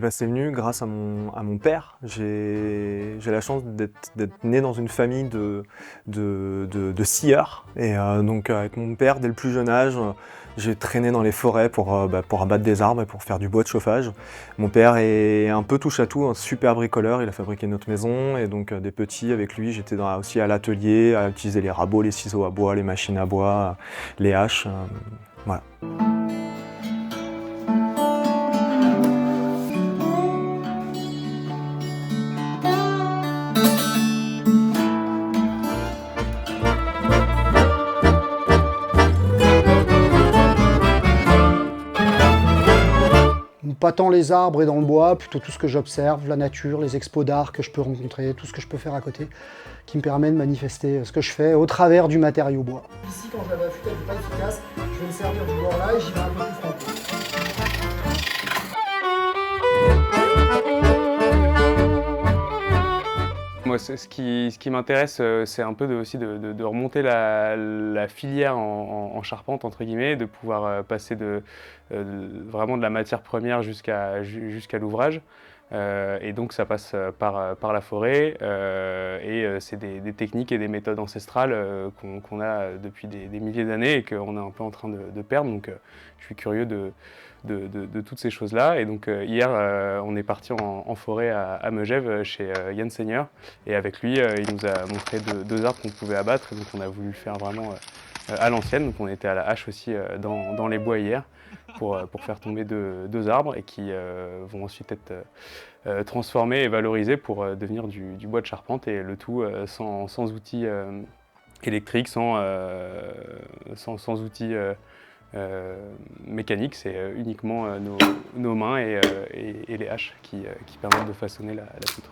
ben, c'est venu grâce à mon père. J'ai la chance d'être né dans une famille de scieurs. Et donc avec mon père, dès le plus jeune âge, j'ai traîné dans les forêts pour abattre des arbres et pour faire du bois de chauffage. Mon père est un peu touche-à-tout, un super bricoleur. Il a fabriqué notre maison et donc des petits avec lui, j'étais aussi à l'atelier, à utiliser les rabots, les ciseaux à bois, les machines à bois, les haches. Voilà. Pas tant les arbres et dans le bois, plutôt tout ce que j'observe, la nature, les expos d'art que je peux rencontrer, tout ce que je peux faire à côté, qui me permet de manifester ce que je fais au travers du matériau bois. Ici, quand je l'avais affûté avec du pas efficace, je vais me servir du bord là et j'y vais un peu plus franco. Moi, ce qui m'intéresse, c'est un peu aussi de remonter la filière en charpente, entre guillemets, de pouvoir passer vraiment de la matière première jusqu'à l'ouvrage. Et donc ça passe par la forêt, et c'est des techniques et des méthodes ancestrales qu'on a depuis des milliers d'années et qu'on est un peu en train de perdre. Donc je suis curieux de toutes ces choses-là. Et donc hier, on est parti en forêt à Megève chez Yann Seigneur. Et avec lui, il nous a montré deux arbres qu'on pouvait abattre. Et donc on a voulu le faire vraiment à l'ancienne. Donc on était à la hache aussi dans les bois hier pour faire tomber deux arbres et qui vont ensuite être transformés et valorisés pour devenir du bois de charpente. Et le tout sans outils électriques, sans outils mécaniques. C'est uniquement nos mains et les haches qui permettent de façonner la poutre.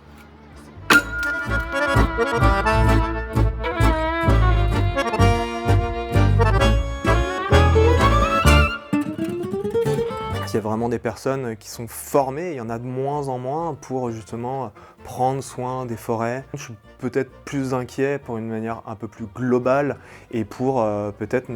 Il y a vraiment des personnes qui sont formées, il y en a de moins en moins pour justement prendre soin des forêts. Je suis peut-être plus inquiet pour une manière un peu plus globale et pour peut-être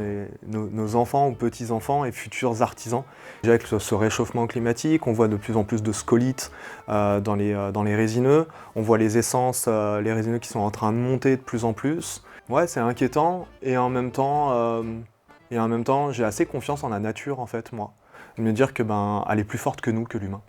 nos enfants ou petits-enfants et futurs artisans. Déjà avec ce réchauffement climatique, on voit de plus en plus de scolytes dans les résineux. On voit les essences, les résineux qui sont en train de monter de plus en plus. Ouais, c'est inquiétant et en même temps, j'ai assez confiance en la nature en fait, moi. De me dire que elle est plus forte que nous, que l'humain.